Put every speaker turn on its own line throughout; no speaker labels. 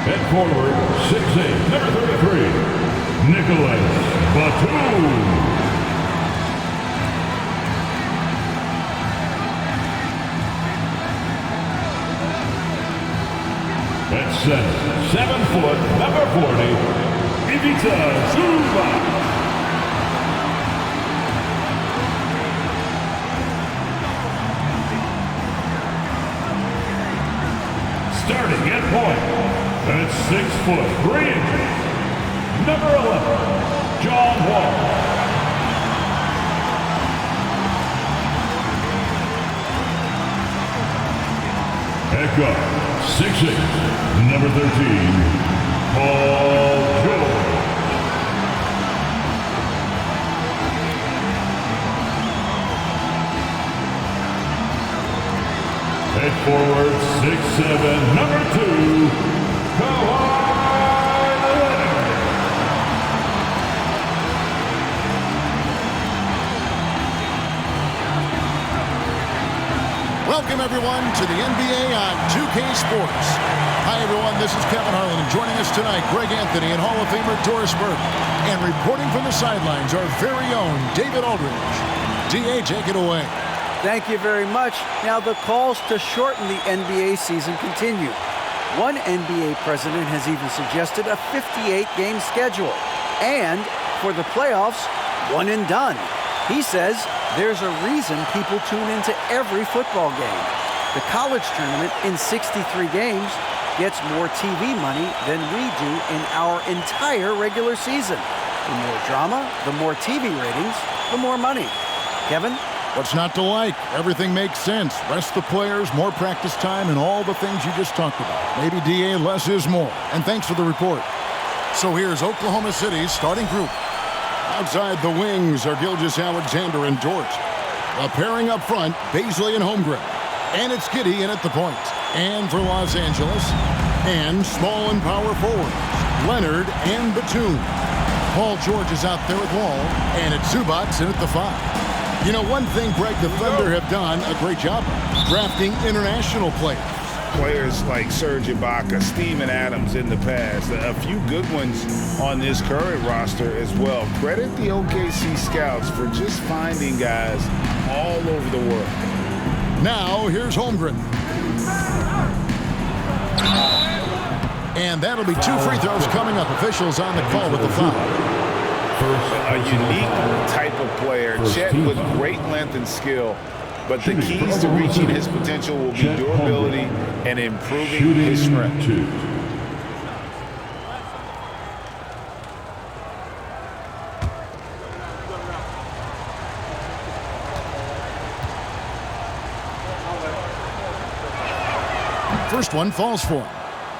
At forward, 6'8", number 33, Nicholas Batum. At center, 7 foot, number 40, Ivica Zubac. Starting at point, at 6 foot, 3 inches, number 11, John Wall. At guard, 6'8", number 13, Paul George. At forward, 6'7", number 2, Kawhi Leonard.
Welcome, everyone, to the NBA on 2K Sports. Hi, everyone. This is Kevin Harlan, and joining us tonight, Greg Anthony and Hall of Famer Doris Burke. And reporting from the sidelines, our very own David Aldridge. D.A., take it away.
Thank you very much. Now, the calls to shorten the NBA season continue. One NBA president has even suggested a 58-game schedule. And for the playoffs, one and done. He says there's a reason people tune into every football game. The college tournament in 63 games gets more TV money than we do in our entire regular season. The more drama, the more TV ratings, the more money. Kevin?
What's not to like? Everything makes sense. Rest the players, more practice time, and all the things you just talked about. Maybe, D.A., less is more. And thanks for the report. So here's Oklahoma City's starting group. Outside the wings are Gilgeous-Alexander and Dort. A pairing up front, Baisley and Holmgren. And it's Giddey in at the point. And for Los Angeles, and small and power forwards, Leonard and Batum. Paul George is out there with Wall, and it's Zubac in at the 5. You know, one thing Greg the Thunder have done a great job of, drafting international players.
Players like Serge Ibaka, Steven Adams in the past, a few good ones on this current roster as well. Credit the OKC scouts for just finding guys all over the world.
Now, here's Holmgren. And that'll be 2 free throws coming up. Officials on the call with the foul.
A unique type of player, Chet with great length and skill. But the keys to reaching his potential will be durability and improving his strength.
First one falls for him.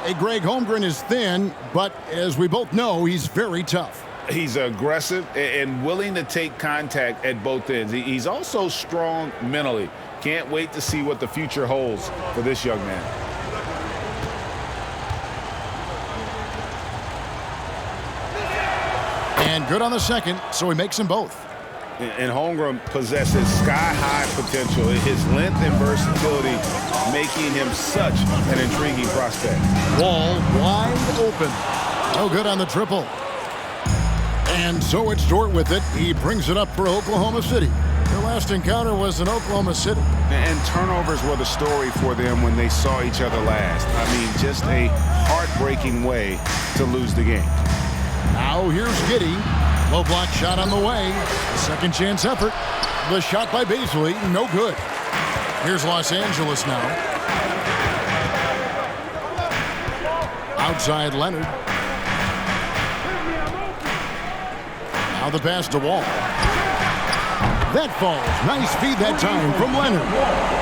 Hey, Greg, Holmgren is thin, but as we both know, he's very tough.
He's aggressive and willing to take contact at both ends. He's also strong mentally. Can't wait to see what the future holds for this young man.
And good on the second, so he makes them both.
And Holmgren possesses sky-high potential. His length and versatility making him such an intriguing prospect.
Wall wide open. No good on the triple. And so it's Dort with it. He brings it up for Oklahoma City. Their last encounter was in Oklahoma City.
And turnovers were the story for them when they saw each other last. I mean, just a heartbreaking way to lose the game.
Now here's Giddey. Low block shot on the way. Second chance effort. The shot by Baisley, no good. Here's Los Angeles now. Outside Leonard. Now the pass to Wall. That falls. Nice feed that time from Leonard.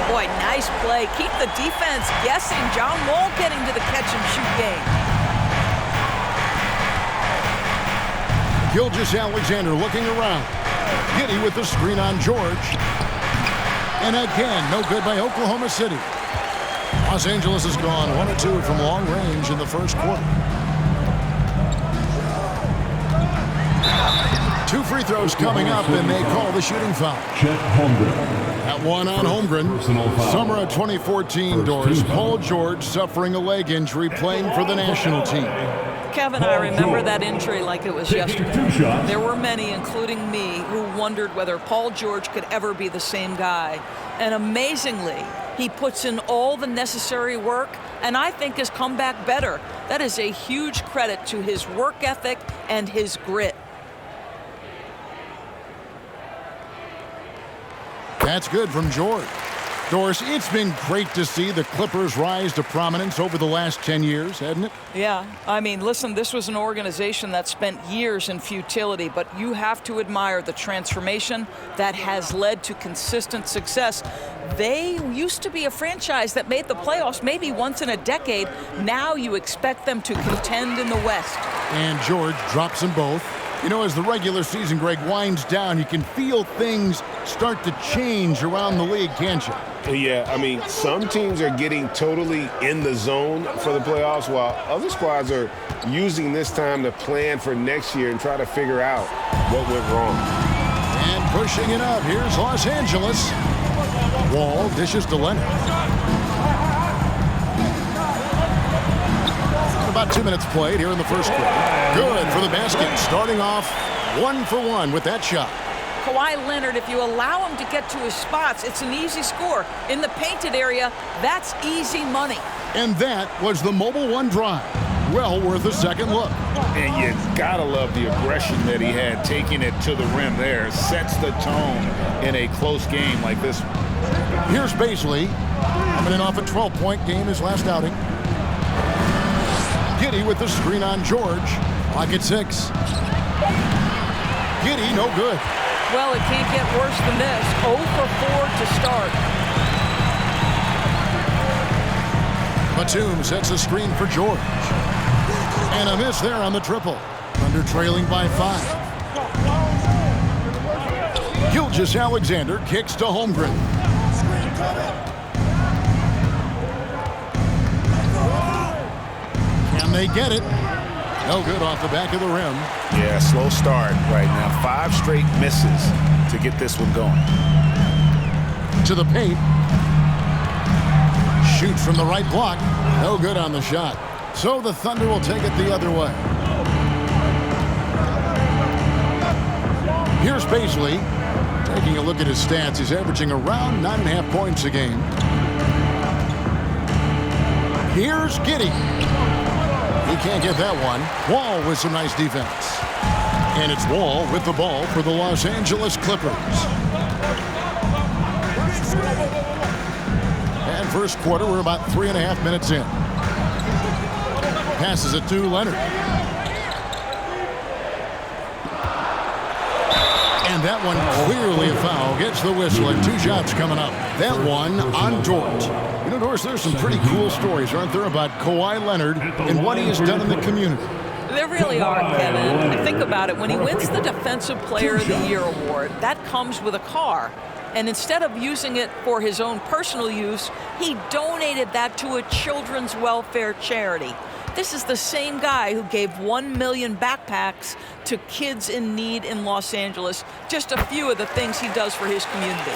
Boy, nice play. Keep the defense guessing. John Wall getting to the catch-and-shoot game.
Gilgeous-Alexander looking around. Giddey with the screen on George. And again, no good by Oklahoma City. Los Angeles has gone 1 of 2 from long range in the first quarter. Two free throws coming up, and they call the shooting foul.
Chet Holmgren.
That one on Holmgren. Summer of 2014, Doris. Paul George suffering a leg injury playing for the national team.
Kevin, I remember that injury like it was yesterday. There were many, including me, who wondered whether Paul George could ever be the same guy. And amazingly, he puts in all the necessary work, and I think has come back better. That is a huge credit to his work ethic and his grit.
That's good from George. Doris, it's been great to see the Clippers rise to prominence over the last 10 years, hasn't it?
Yeah, I mean, listen, this was an organization that spent years in futility, but you have to admire the transformation that has led to consistent success. They used to be a franchise that made the playoffs maybe once in a decade. Now you expect them to contend in the West.
And George drops them both. You know, as the regular season, Greg, winds down, you can feel things start to change around the league, can't you?
Yeah, I mean, some teams are getting totally in the zone for the playoffs, while other squads are using this time to plan for next year and try to figure out what went wrong.
And pushing it up, here's Los Angeles. Wall dishes to Leonard. About 2 minutes played here in the first quarter. Good for the basket, starting off 1 for 1 with that shot.
Kawhi Leonard, if you allow him to get to his spots, it's an easy score. In the painted area, that's easy money.
And that was the Mobile One drive. Well worth a second look.
And you gotta love the aggression that he had, taking it to the rim there. Sets the tone in a close game like this.
Here's Baisley, coming in off a 12-point game his last outing. Giddey with the screen on George. Clock at 6. Giddey, no good.
Well, it can't get worse than this. 0 for 4 to start.
Batum sets a screen for George. And a miss there on the triple. Thunder trailing by 5. Gilgeous-Alexander kicks to Holmgren. Can they get it? No good off the back of the rim.
Yeah, slow start right now. 5 straight misses to get this one going.
To the paint. Shoots from the right block. No good on the shot. So the Thunder will take it the other way. Here's Baisley. Taking a look at his stats, he's averaging around 9.5 points a game. Here's Giddey. He can't get that one. Wall with some nice defense. And it's Wall with the ball for the Los Angeles Clippers. And first quarter, we're about 3.5 minutes in. Passes it to Leonard. And that one clearly a foul. Gets the whistle and 2 shots coming up. That one on Dort. You know, Doris, there's some pretty cool stories, aren't there, about Kawhi Leonard and what he has done in the community.
There really are, Kevin. Think about it. When he wins the Defensive Player of the Year award, that comes with a car. And instead of using it for his own personal use, he donated that to a children's welfare charity. This is the same guy who gave 1 million backpacks to kids in need in Los Angeles. Just a few of the things he does for his community.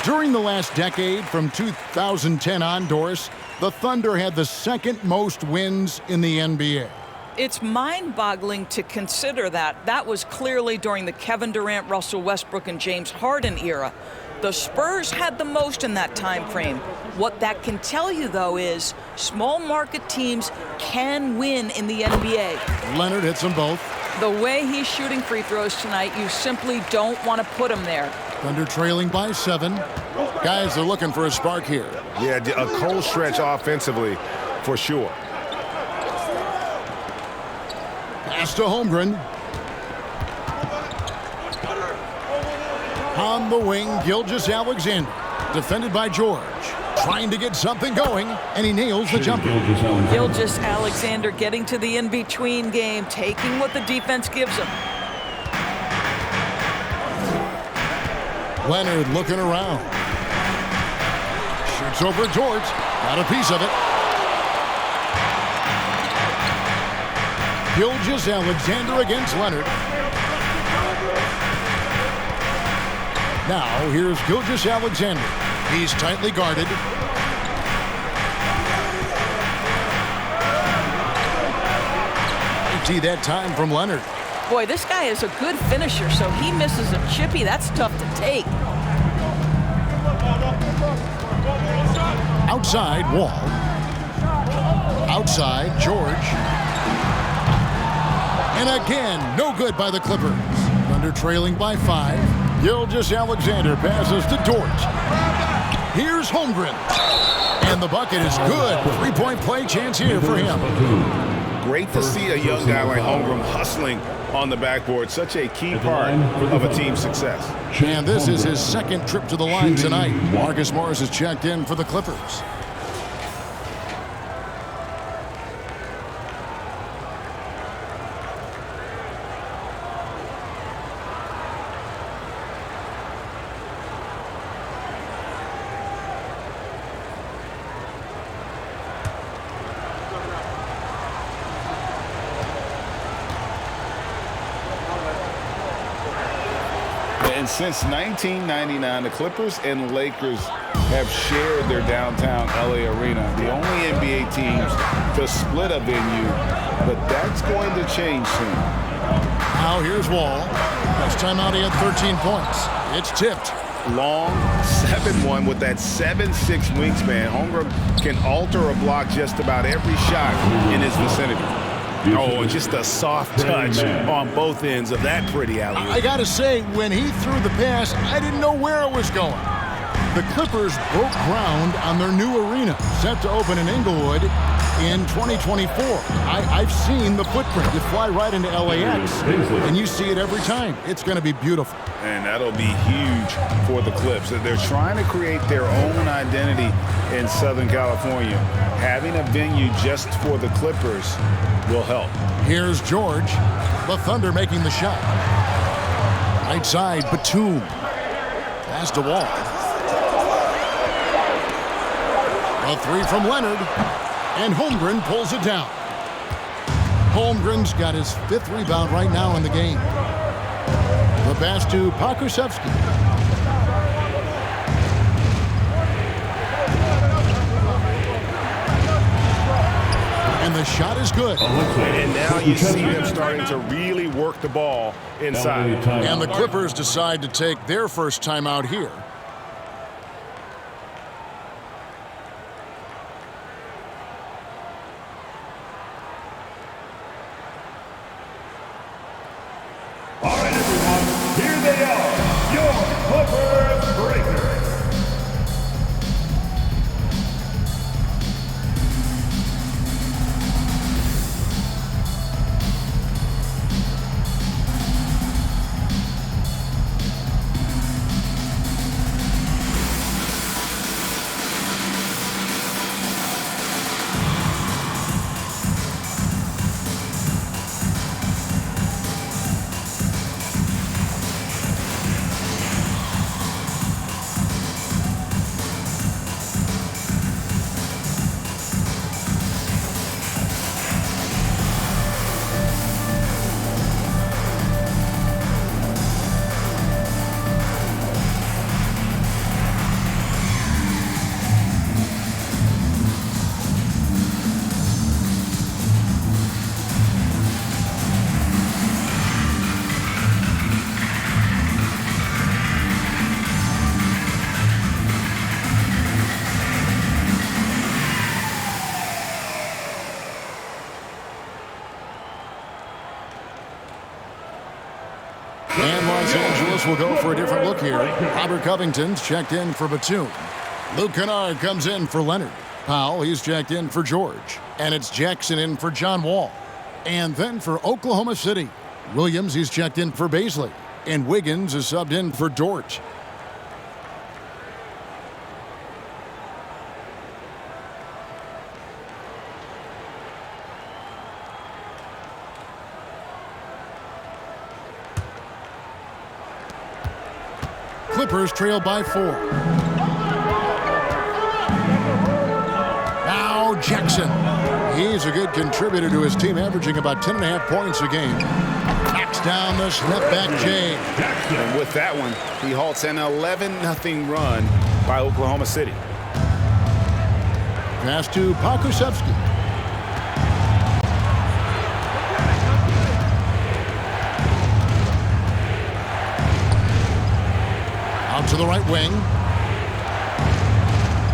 During the last decade, from 2010 on, Doris, the Thunder had the second most wins in the NBA.
It's mind-boggling to consider that. That was clearly during the Kevin Durant, Russell Westbrook, and James Harden era. The Spurs had the most in that time frame. What that can tell you, though, is small market teams can win in the NBA.
Leonard hits them both.
The way he's shooting free throws tonight, you simply don't want to put him there.
Thunder trailing by 7. Guys are looking for a spark here.
Yeah, a cold stretch offensively for sure.
Pass to Holmgren. On the wing, Gilgeous-Alexander. Defended by George. Trying to get something going, and he nails the jumper.
Gilgeous-Alexander getting to the in-between game, taking what the defense gives him.
Leonard looking around. Shoots over George. Got a piece of it. Gilgeous-Alexander against Leonard. Now, here's Gilgeous-Alexander. He's tightly guarded. See that time from Leonard.
Boy, this guy is a good finisher, so he misses a chippy. That's tough to take.
Outside, Wall. Outside, George. And again, no good by the Clippers. Thunder trailing by 5. Gilgeous-Alexander passes to Dort. Here's Holmgren. And the bucket is good. 3-point play chance here for him.
Great to see a young guy like Holmgren hustling on the backboard. Such a key part of a team's success.
And this is his second trip to the line tonight. Marcus Morris is checked in for the Clippers.
And since 1999, the Clippers and Lakers have shared their downtown LA arena, the only NBA teams to split a venue, but that's going to change soon.
Now here's Wall. Last time out he had 13 points. It's tipped.
Long 7-1 with that 7'6" wingspan. Holmgren can alter a block just about every shot in his vicinity. Oh, and just a soft touch on both ends of that pretty alley.
I got to say, when he threw the pass, I didn't know where it was going. The Clippers broke ground on their new arena, set to open in Inglewood in 2024. I've seen the footprint. You fly right into LAX, and you see it every time. It's going to be beautiful.
And that'll be huge for the Clips. They're trying to create their own identity in Southern California. Having a venue just for the Clippers will help.
Here's George. The Thunder making the shot. Right side, Batum. Pass to Wall. A 3 from Leonard. And Holmgren pulls it down. Holmgren's got his 5th rebound right now in the game. The pass to Pokusevski. And the shot is good.
And now you see them starting to really work the ball inside.
And the Clippers decide to take their first timeout here.
All right, everyone, here they are, your Clippers Breakers.
And Los Angeles will go for a different look here. Robert Covington's checked in for Batum. Luke Kennard comes in for Leonard. Powell, he's checked in for George. And it's Jackson in for John Wall. And then for Oklahoma City, Williams, he's checked in for Baisley. And Wiggins is subbed in for Dort. Clippers trail by 4. Now Jackson. He's a good contributor to his team, averaging about 10.5 points a game. Knocks down the snapback J.
And with that one, he halts an 11-0 run by Oklahoma City.
Pass to Pakusevsky. Out to the right wing.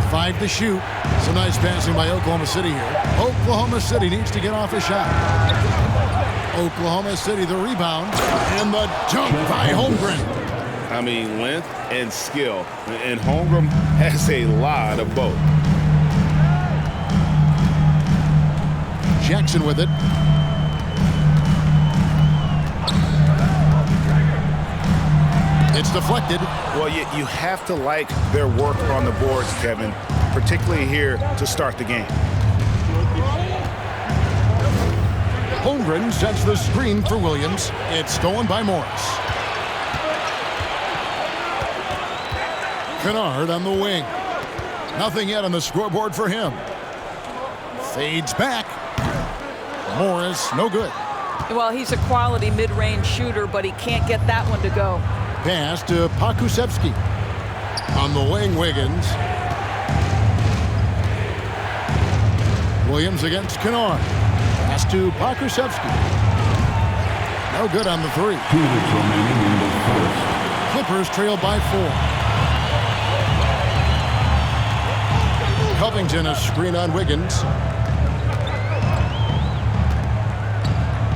5 to shoot. Some nice passing by Oklahoma City here. Oklahoma City needs to get off a shot. Oklahoma City the rebound. And the dunk by Holmgren.
I mean, length and skill. And Holmgren has a lot of both.
Jackson with it. It's deflected.
Well, you have to like their work on the boards, Kevin, particularly here to start the game.
Holmgren sets the screen for Williams. It's stolen by Morris. Kennard on the wing. Nothing yet on the scoreboard for him. Fades back. Morris, no good.
Well, he's a quality mid-range shooter, but he can't get that one to go.
Pass to Pakusevsky. On the wing, Wiggins. Williams against Kennard. Pass to Pakusevsky. No good on the 3.
2 minutes remaining in the first.
Clippers trail by 4. Covington a screen on Wiggins.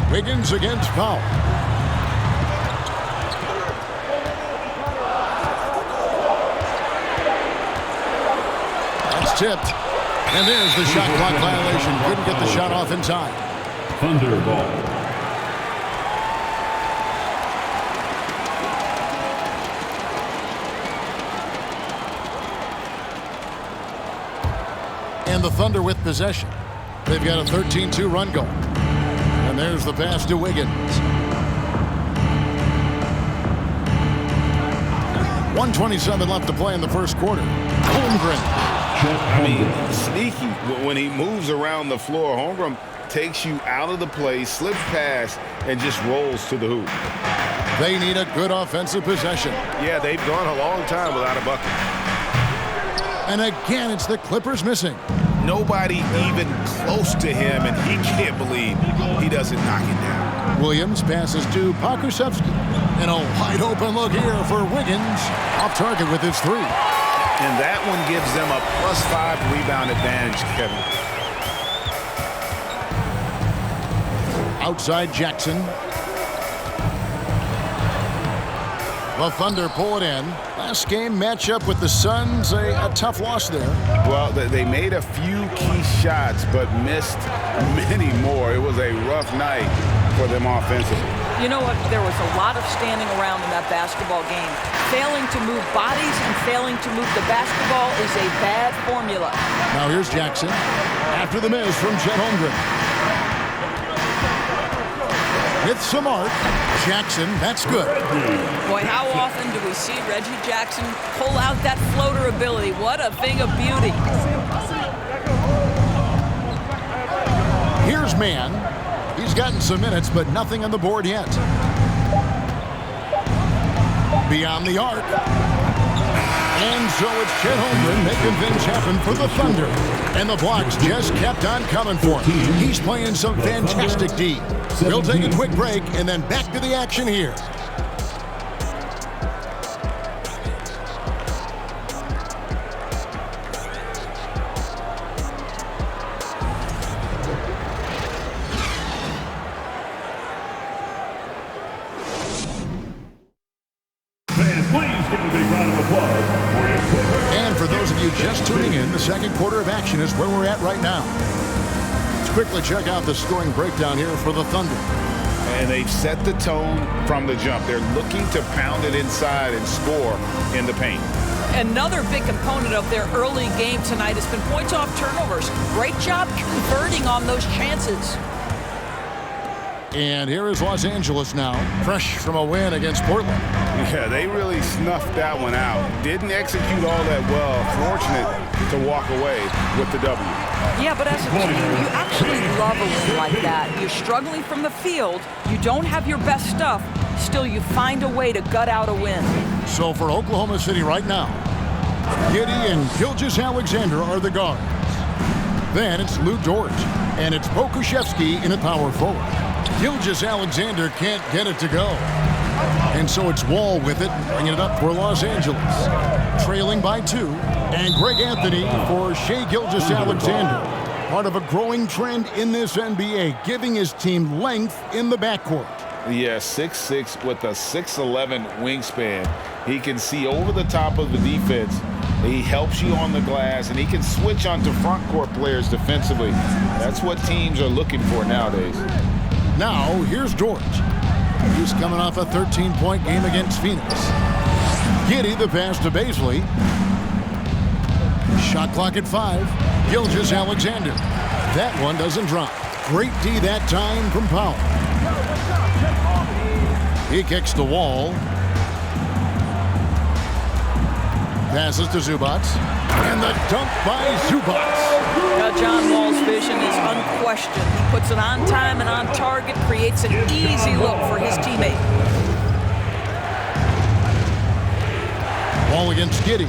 Wiggins against Powell. That's tipped. And there's the shot clock violation. Couldn't get the shot off in time.
Thunder ball.
And the Thunder with possession. They've got a 13-2 run going. And there's the pass to Wiggins. 1:27 left to play in the first quarter. Holmgren.
I mean, sneaky. When he moves around the floor, Holmgren takes you out of the play, slips past, and just rolls to the hoop.
They need a good offensive possession.
Yeah, they've gone a long time without a bucket.
And again, it's the Clippers missing.
Nobody even close to him, and he can't believe he doesn't knock it down.
Williams passes to Pakusevsky. And a wide open look here for Wiggins. Off target with his 3.
And that one gives them a +5 rebound advantage, Kevin.
Outside Jackson. The Thunder pull it in. Last game matchup with the Suns, a tough loss there.
Well, they made a few key shots, but missed many more. It was a rough night for them offensively.
You know what? There was a lot of standing around in that basketball game. Failing to move bodies and failing to move the basketball is a bad formula.
Now here's Jackson. After the miss from Chet Holmgren. With some arc. Jackson, that's good.
Boy, how often do we see Reggie Jackson pull out that floater ability? What a thing of beauty.
Here's Mann. He's gotten some minutes, but nothing on the board yet. Beyond the arc. And so it's Chet Holmgren making things happen for the Thunder. And the blocks just kept on coming for him. He's playing some fantastic D. We'll take a quick break and then back to the action here. And for those of you just tuning in, the second quarter of action is where we're at right now. Let's quickly check out the scoring breakdown here for the Thunder.
And they've set the tone from the jump. They're looking to pound it inside and score in the paint.
Another big component of their early game tonight has been points off turnovers. Great job converting on those chances.
And here is Los Angeles now, fresh from a win against Portland.
Yeah, they really snuffed that one out. Didn't execute all that well. Fortunate to walk away with the W.
Yeah, but as a team, you actually love a win like that. You're struggling from the field. You don't have your best stuff. Still, you find a way to gut out a win.
So for Oklahoma City right now, Giddy and Gilgeous-Alexander are the guards. Then it's Lou Dort, and it's Pokuševski in at power forward. Gilgeous-Alexander can't get it to go. And so it's Wall with it, bringing it up for Los Angeles. Trailing by 2, and Greg Anthony for Shai Gilgeous-Alexander. Part of a growing trend in this NBA, giving his team length in the backcourt.
Yeah, 6'6" with a 6'11" wingspan. He can see over the top of the defense. He helps you on the glass, and he can switch onto front court players defensively. That's what teams are looking for nowadays.
Now, here's Dort. He's coming off a 13-point game against Phoenix. Giddy the pass to Baisley. Shot clock at 5. Gilgeous-Alexander. That one doesn't drop. Great D that time from Powell. He kicks the Wall. Passes to Zubac. And the dunk by Zubac.
John Wall's vision is unquestioned. He puts it on time and on target, creates an easy look for his teammate.
Wall against Giddy.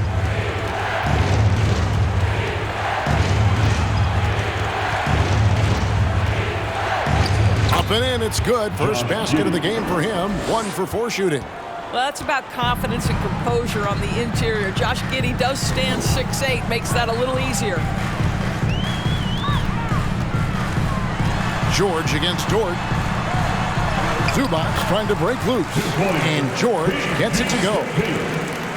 Up and in, it's good. First basket of the game for him. 1 for 4 shooting.
Well, that's about confidence and composure on the interior. Josh Giddey does stand 6'8", makes that a little easier.
George against Dort. Zubac trying to break loose. And George gets it to go.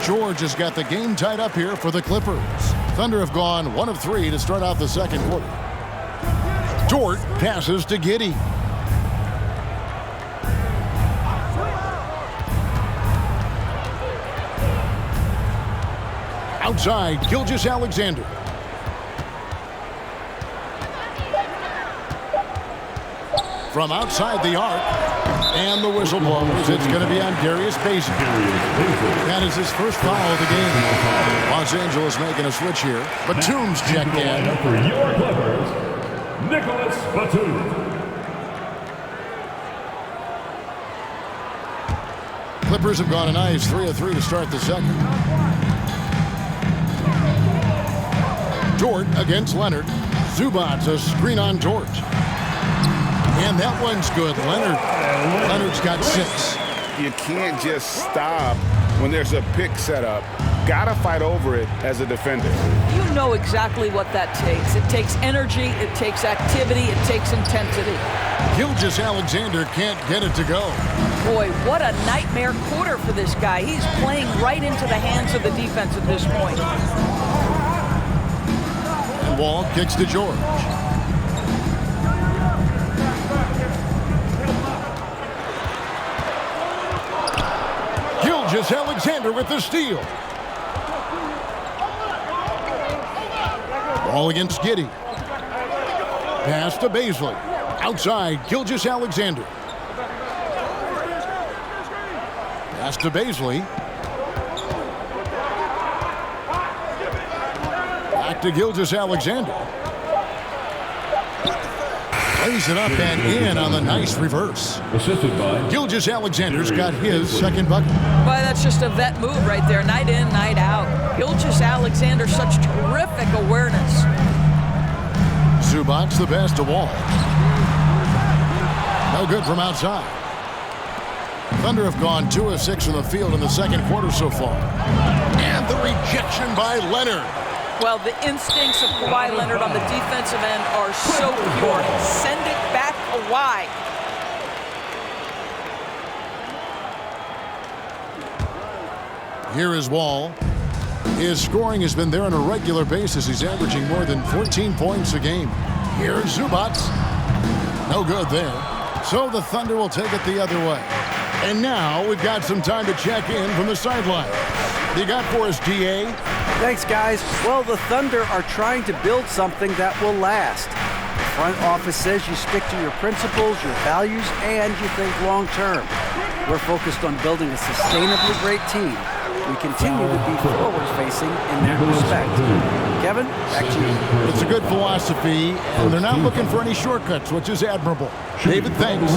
George has got the game tied up here for the Clippers. Thunder have gone 1 of 3 to start out the second quarter. Dort passes to Giddy. Outside, Gilgeous-Alexander. From outside the arc, and the whistle blows. It's going to be on Darius Baisley. That is his first foul of the game. Los Angeles making a switch here. Batum's checked in.
For your Clippers, Nicholas Batum.
Clippers have gone a nice 3 of 3 to start the second. Dort against Leonard. Zubac, a screen on Dort. And that one's good. Leonard's got 6.
You can't just stop when there's a pick set up. Gotta fight over it as a defender.
You know exactly what that takes. It takes energy, it takes activity, it takes intensity.
Gilgeous-Alexander can't get it to go.
Boy, what a nightmare quarter for this guy. He's playing right into the hands of the defense at this point.
And Wall kicks to George. Gilgeous-Alexander with the steal. Ball against Giddy. Pass to Baisley. Outside, Gilgeous-Alexander. Pass to Baisley. Back to Gilgeous-Alexander. Lays it up and in on the nice reverse.
Assisted by
Gilgeous-Alexander's got his second bucket.
Boy, that's just a vet move right there. Night in, night out. Gilgeous-Alexander, such terrific awareness.
Zubac the pass to Wall. No good from outside. Thunder have gone 2 of 6 from the field in the second quarter so far. And the rejection by Leonard.
Well, the instincts of Kawhi Leonard on the defensive end are so pure. Send it back Kawhi.
Here is Wall. His scoring has been there on a regular basis. He's averaging more than 14 points a game. Here's Zubac. No good there. So the Thunder will take it the other way. And now we've got some time to check in from the sideline. You got for us, DA?
Thanks, guys. Well, the Thunder are trying to build something that will last. The front office says you stick to your principles, your values, and you think long term. We're focused on building a sustainably great team. We continue to be forward-facing in that respect. Kevin, back to you.
It's a good philosophy, and they're not looking for any shortcuts, which is admirable. David, thanks.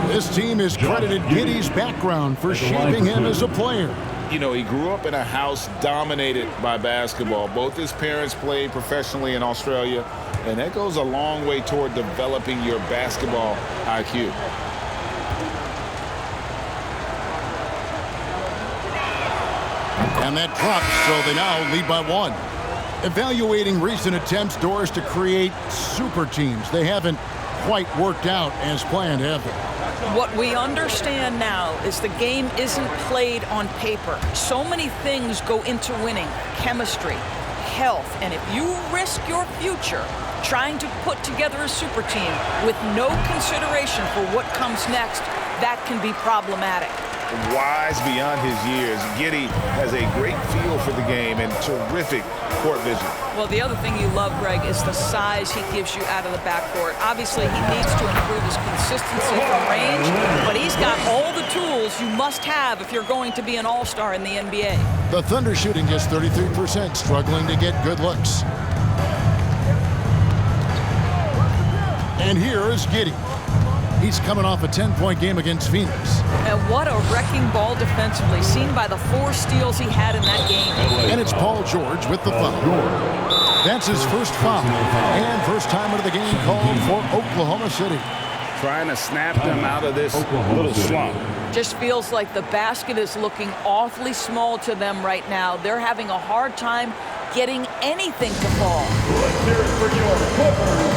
This team has credited Giddey's background for shaping him as a player.
You know, he grew up in a house dominated by basketball. Both his parents played professionally in Australia, and that goes a long way toward developing your basketball IQ.
And that drops, so they now lead by 1. Evaluating recent attempts, Doris, to create super teams. They haven't quite worked out as planned, have they?
What we understand now is the game isn't played on paper. So many things go into winning: chemistry, health, and if you risk your future trying to put together a super team with no consideration for what comes next, that can be problematic.
Wise beyond his years, Giddey has a great feel for the game and terrific court vision.
Well, the other thing you love, Greg, is the size he gives you out of the backcourt. Obviously, he needs to improve his consistency from range, but he's got all the tools you must have if you're going to be an all-star in the NBA.
The Thunder shooting just 33%, struggling to get good looks. And here is Giddey. He's coming off a 10-point game against Phoenix.
And what a wrecking ball defensively, seen by the 4 steals he had in that game.
And it's Paul George with the foul. That's his first foul. And first time into the game called for Oklahoma City.
Trying to snap them out of this little slump.
Just feels like the basket is looking awfully small to them right now. They're having a hard time getting anything to fall.
Let's hear it for your Clippers.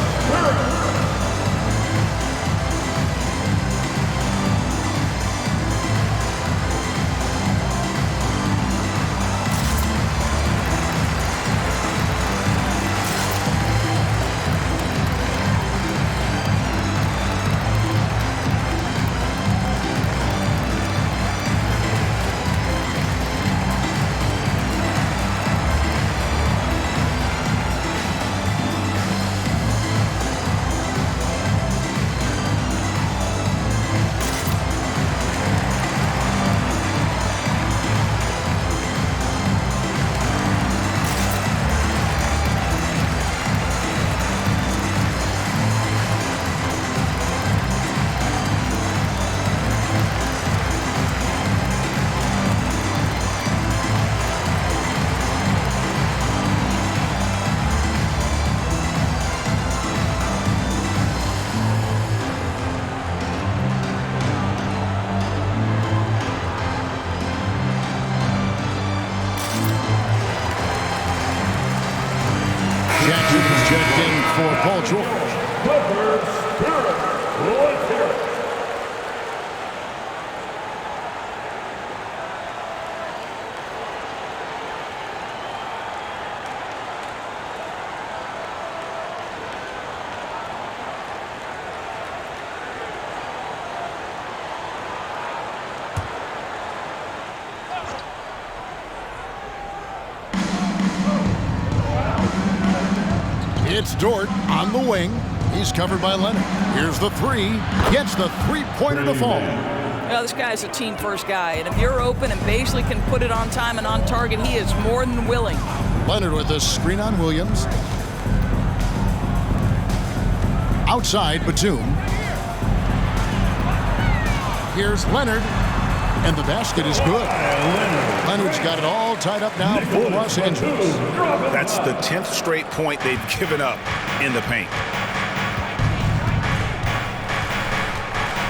Checked in for Paul George.
Clippers, Spirit. Let's hear it.
It's Dort on the wing. He's covered by Leonard. Here's the 3. Gets the three-pointer to fall.
Well, this guy's a team-first guy, and if you're open and Baisley can put it on time and on target, he is more than willing.
Leonard with a screen on Williams. Outside, Batum. Here's Leonard. And the basket is good. Leonard's got it all tied up now for Los Angeles.
That's the 10th straight point they've given up in the paint.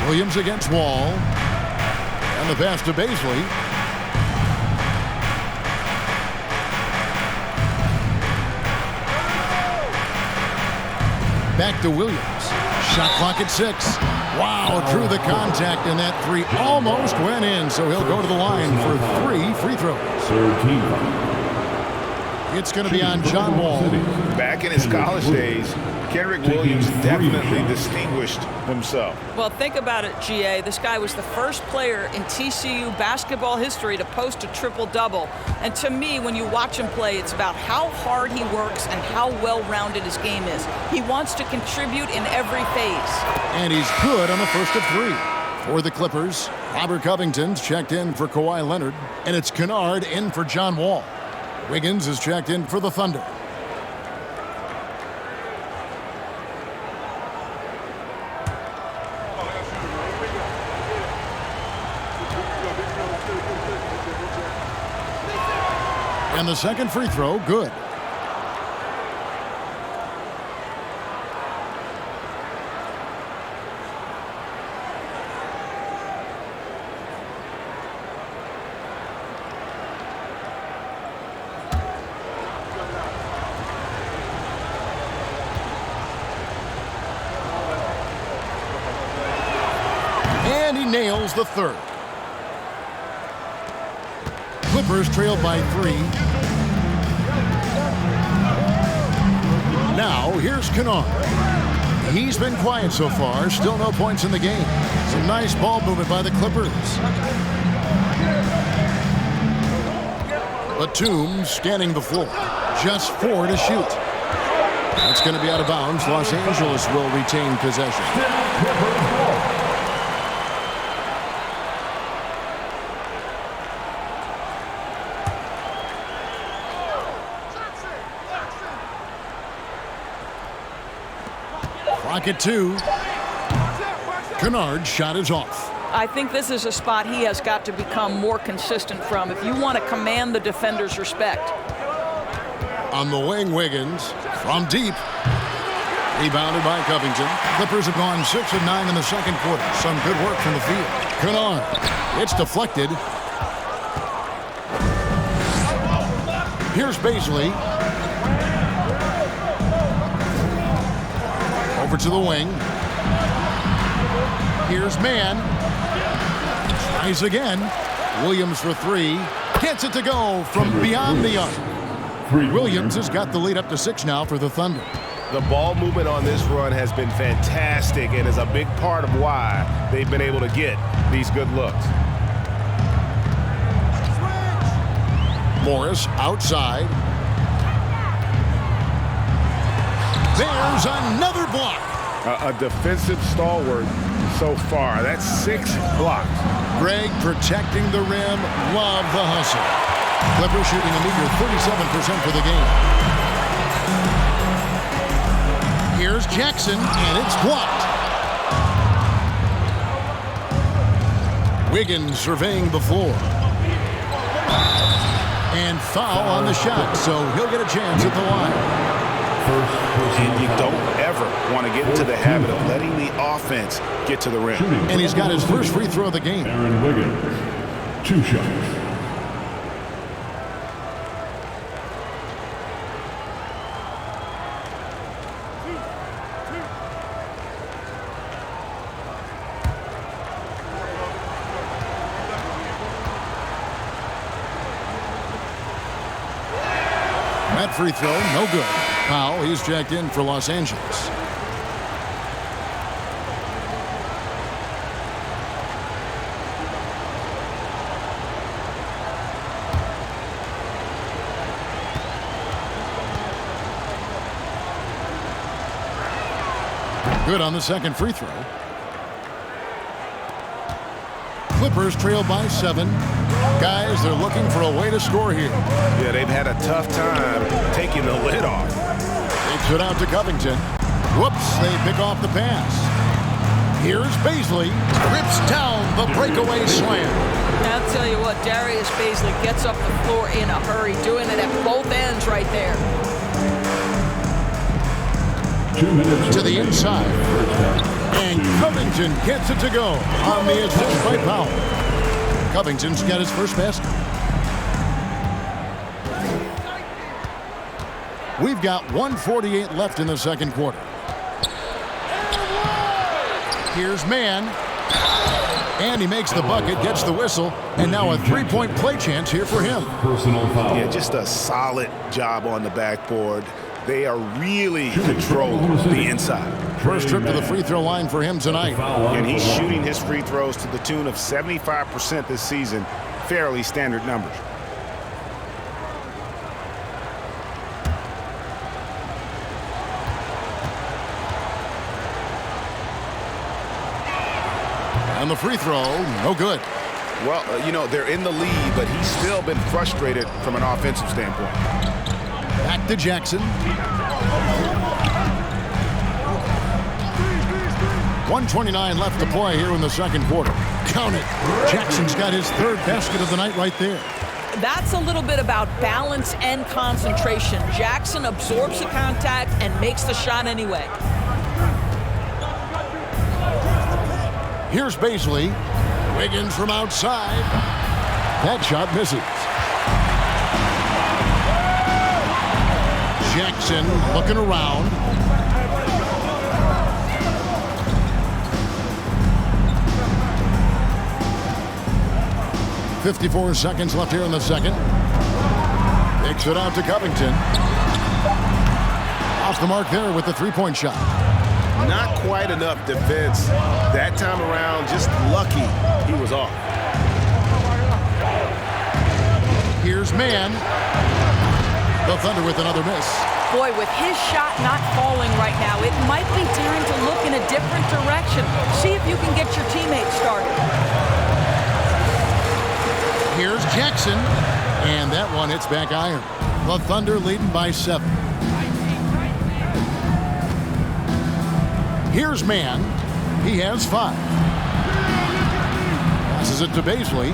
Williams against Wall. And the pass to Baisley. Back to Williams. Shot clock at 6. Wow, through the contact, and that 3 almost went in, so he'll go to the line for 3 free throws. It's going to be on John Wall.
Back in his college days, Kenrick Williams definitely distinguished himself.
Well, think about it, GA. This guy was the first player in TCU basketball history to post a triple-double. And to me, when you watch him play, it's about how hard he works and how well-rounded his game is. He wants to contribute in every phase.
And he's good on the first of 3. For the Clippers, Robert Covington's checked in for Kawhi Leonard, and it's Kennard in for John Wall. Wiggins is checked in for the Thunder. And the second free throw, good. And he nails the third. Clippers trailed by 3. Now, here's Kennard. He's been quiet so far. Still no points in the game. Some nice ball movement by the Clippers. Batum scanning the floor. Just 4 to shoot. That's going to be out of bounds. Los Angeles will retain possession. At 2. Kennard's shot is off.
I think this is a spot he has got to become more consistent from if you want to command the defender's respect.
On the wing, Wiggins from deep. Rebounded by Covington. Clippers have gone 6 of 9 in the second quarter. Some good work from the field. Kennard. It's deflected. Here's Baisley. Over to the wing. Here's Mann. Tries again. Williams for 3. Gets it to go from beyond the arc. Williams has got the lead up to 6 now for the Thunder.
The ball movement on this run has been fantastic and is a big part of why they've been able to get these good looks.
Morris outside. There's another block.
A defensive stalwart so far. That's 6 blocks.
Greg protecting the rim. Love the hustle. Clippers shooting a meager 37% for the game. Here's Jackson, and it's blocked. Wiggins surveying the floor. And foul on the shot, so he'll get a chance at the line.
And you don't ever want to get into the habit of letting the offense get to the rim.
And he's got his first free throw of the game.
Aaron Wiggins, 2 shots.
That free throw, no good. Powell, he's checked in for Los Angeles. Good on the second free throw. Clippers trail by 7. Guys, they're looking for a way to score here.
Yeah, they've had a tough time taking the lid off.
Takes it out to Covington. Whoops, they pick off the pass. Here's Baisley. Rips down the breakaway slam.
I'll tell you what, Darius Baisley gets up the floor in a hurry, doing it at both ends right there.
2 minutes
to the inside. And Covington gets it to go on the assist by Powell. Covington's got his first basket. We've got 1:48 left in the second quarter. Here's Mann. And he makes the bucket, gets the whistle, and now a three-point play chance here for him.
Personal foul.
Yeah, just a solid job on the backboard. They are really controlling the inside.
First trip to the free throw line for him tonight.
And he's shooting his free throws to the tune of 75% this season. Fairly standard numbers.
And the free throw, no good.
Well, they're in the lead, but he's still been frustrated from an offensive standpoint.
Back to Jackson. 1:29 left to play here in the second quarter. Count it. Jackson's got his third basket of the night right there.
That's a little bit about balance and concentration. Jackson absorbs the contact and makes the shot anyway.
Here's Baisley. Wiggins from outside. That shot misses. Jackson looking around. .54 seconds left here in the second. Takes it out to Covington. Off the mark there with the three-point shot.
Not quite enough defense that time around. Just lucky he was off.
Here's Mann. The Thunder with another miss.
Boy, with his shot not falling right now, it might be time to look in a different direction. See if you can get your teammates started.
Here's Jackson. And that one hits back iron. The Thunder leading by 7. Here's Mann. He has 5. Passes it to Baisley.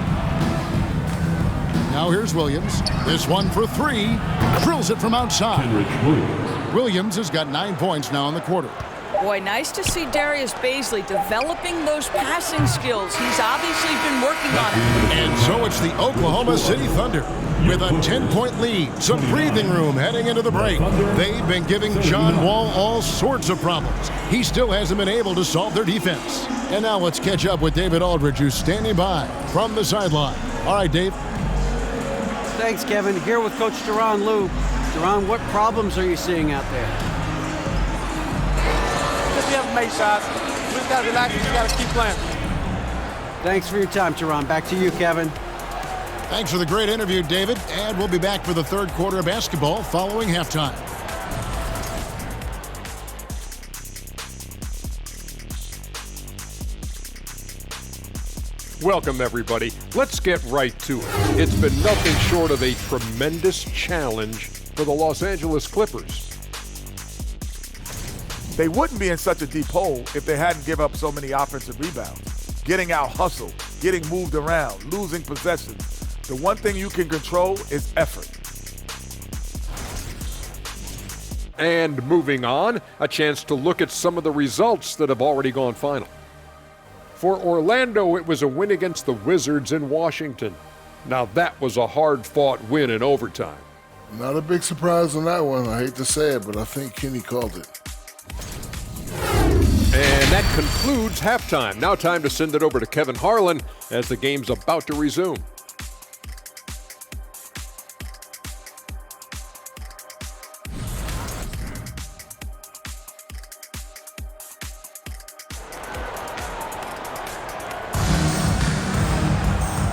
Now here's Williams. This one for 3. Drills it from outside. Williams has got 9 points now in the quarter.
Boy, nice to see Darius Baisley developing those passing skills. He's obviously been working on it.
And so it's the Oklahoma City Thunder with a 10-point lead. Some breathing room heading into the break. They've been giving John Wall all sorts of problems. He still hasn't been able to solve their defense. And now let's catch up with David Aldridge, who's standing by from the sideline. All right, Dave.
Thanks, Kevin. Here with Coach Duran Lou. Duran, what problems are you seeing out there?
Just we haven't made shots. We just got to relax and just got to keep playing.
Thanks for your time, Duran. Back to you, Kevin.
Thanks for the great interview, David. And we'll be back for the third quarter of basketball following halftime.
Welcome, everybody. Let's get right to it. It's been nothing short of a tremendous challenge for the Los Angeles Clippers.
They wouldn't be in such a deep hole if they hadn't given up so many offensive rebounds. Getting out hustled, getting moved around, losing possessions. The one thing you can control is effort.
And moving on, a chance to look at some of the results that have already gone final. For Orlando, it was a win against the Wizards in Washington. Now that was a hard-fought win in overtime.
Not a big surprise on that one. I hate to say it, but I think Kenny called it.
And that concludes halftime. Now time to send it over to Kevin Harlan as the game's about to resume.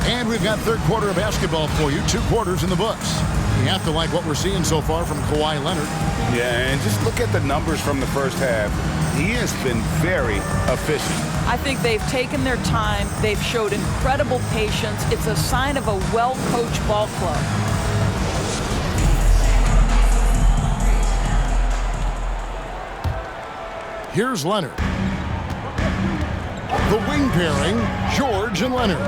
And we've got third quarter of basketball for you. 2 quarters in the books. You have to like what we're seeing so far from Kawhi Leonard.
Yeah, and just look at the numbers from the first half. He has been very efficient.
I think they've taken their time. They've showed incredible patience. It's a sign of a well-coached ball club.
Here's Leonard. The wing pairing, George and Leonard.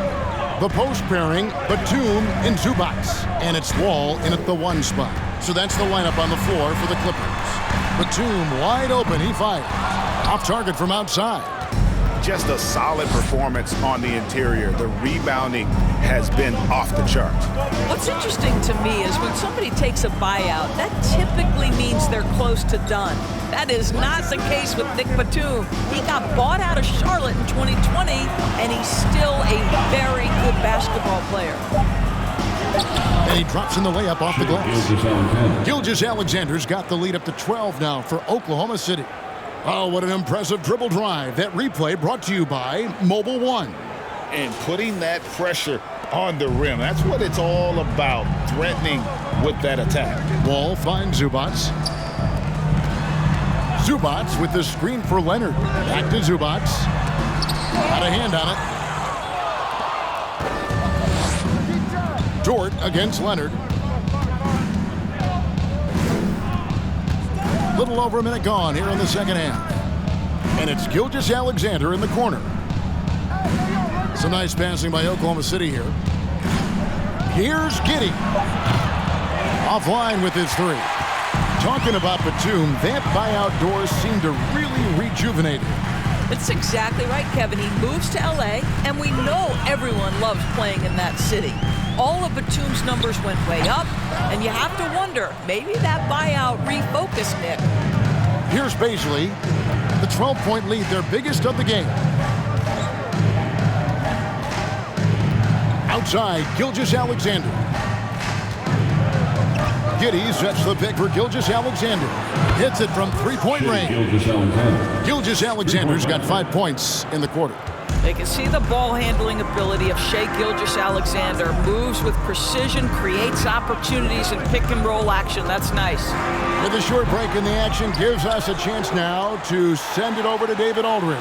The post pairing, Batum and Zubac. And it's Wall in at the 1 spot. So that's the lineup on the floor for the Clippers. Batum wide open, he fires. Off target from outside.
Just a solid performance on the interior. The rebounding has been off the charts.
What's interesting to me is when somebody takes a buyout, that typically means they're close to done. That is not the case with Nick Batum. He got bought out of Charlotte in 2020, and he's still a very good basketball player.
And he drops in the layup off the glass. Gilgeous-Alexander's got the lead up to 12 now for Oklahoma City. Oh, what an impressive dribble drive. That replay brought to you by Mobile One.
And putting that pressure on the rim. That's what it's all about, threatening with that attack.
Wall finds Zubac. Zubac with the screen for Leonard. Back to Zubac. Got a hand on it. Dort against Leonard. Little over a minute gone here in the second half. And it's Gilgeous-Alexander in the corner. Some nice passing by Oklahoma City here. Here's Giddey. Offline with his three. Talking about Batum, that buyout doors seem to really rejuvenate him.
That's exactly right, Kevin. He moves to L.A., and we know everyone loves playing in that city. All of Batum's numbers went way up, and you have to wonder, maybe that buyout refocused Nick.
Here's Baisley. The 12-point lead, their biggest of the game. Outside, Gilgeous-Alexander. Giddey sets the pick for Gilgeous-Alexander. Hits it from three-point range. Gilgeous-Alexander's got 5 points in the quarter.
They can see the ball handling ability of Shai Gilgeous-Alexander. Moves with precision, creates opportunities in pick and roll action. That's nice.
With a short break in the action, gives us a chance now to send it over to David Aldridge.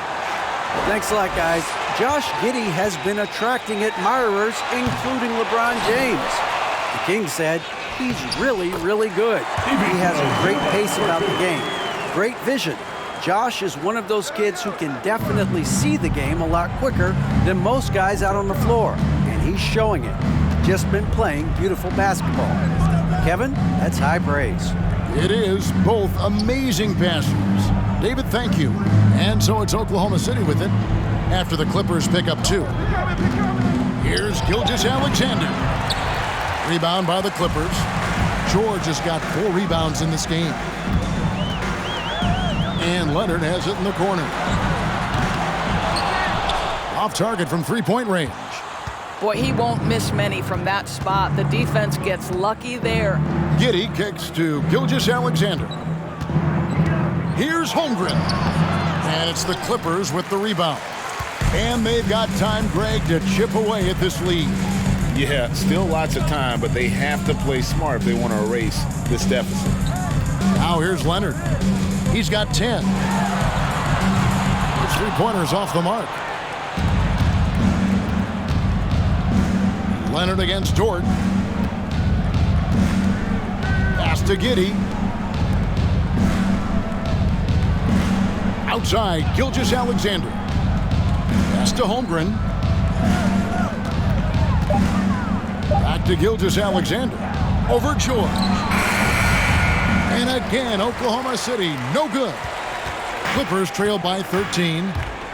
Thanks a lot, guys. Josh Giddey has been attracting admirers, including LeBron James. The King said he's really, really good. He has a great pace about the game, great vision. Josh is one of those kids who can definitely see the game a lot quicker than most guys out on the floor, and he's showing it. Just been playing beautiful basketball. Kevin, that's high praise.
It is. Both amazing passers. David, thank you. And so it's Oklahoma City with it after the Clippers pick up 2. Here's Gilgeous-Alexander. Rebound by the Clippers. George has got 4 rebounds in this game. And Leonard has it in the corner. Off target from three-point range.
Boy, he won't miss many from that spot. The defense gets lucky there.
Giddey kicks to Gilgeous-Alexander. Here's Holmgren. And it's the Clippers with the rebound. And they've got time, Greg, to chip away at this lead.
Yeah, still lots of time, but they have to play smart if they want to erase this deficit.
Now here's Leonard. He's got 10. His three-pointer's off the mark. Leonard against Dort. Pass to Giddey. Outside, Gilgeous-Alexander. Pass to Holmgren. Back to Gilgeous-Alexander. Over George. And again, Oklahoma City, no good. Clippers trail by 13.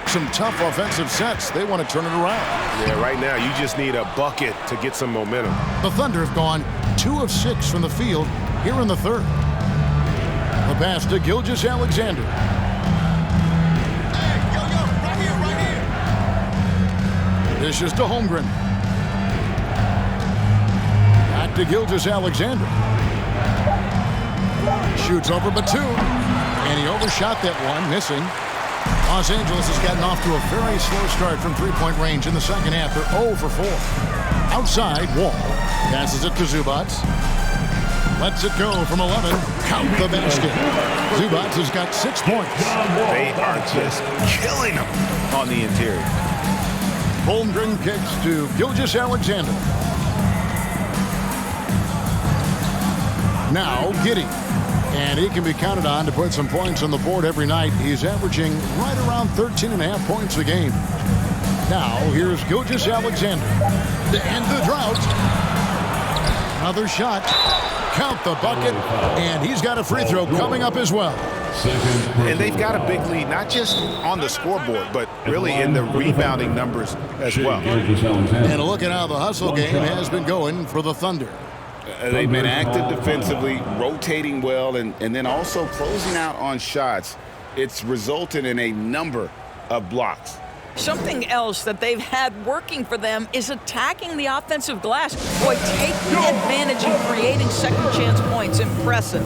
Some tough offensive sets. They want to turn it around.
Yeah, right now, you just need a bucket to get some momentum.
The Thunder have gone 2 of 6 from the field here in the third. The pass to Gilgeous-Alexander. Dishes to Holmgren. Back to Gilgeous-Alexander. Shoots over Batum. And he overshot that one, missing. Los Angeles has gotten off to a very slow start from three-point range in the second half. They're 0 for 4. Outside, Wall passes it to Zubac. Lets it go from 11. Count the basket. Zubac has got 6 points.
They are just killing them on the interior.
Holmgren kicks to Gilgeous-Alexander. Now Giddey. And he can be counted on to put some points on the board every night. He's averaging right around 13.5 points a game. Now here's Gilgeous-Alexander to end the drought. Another shot. Count the bucket. And he's got a free throw coming up as well.
And they've got a big lead, not just on the scoreboard, but really in the rebounding numbers as well.
And a look at how the hustle game has been going for the Thunder.
They've been active defensively, rotating well, and then also closing out on shots. It's resulted in a number of blocks.
Something else that they've had working for them is attacking the offensive glass. Boy, taking advantage and creating second chance points. Impressive.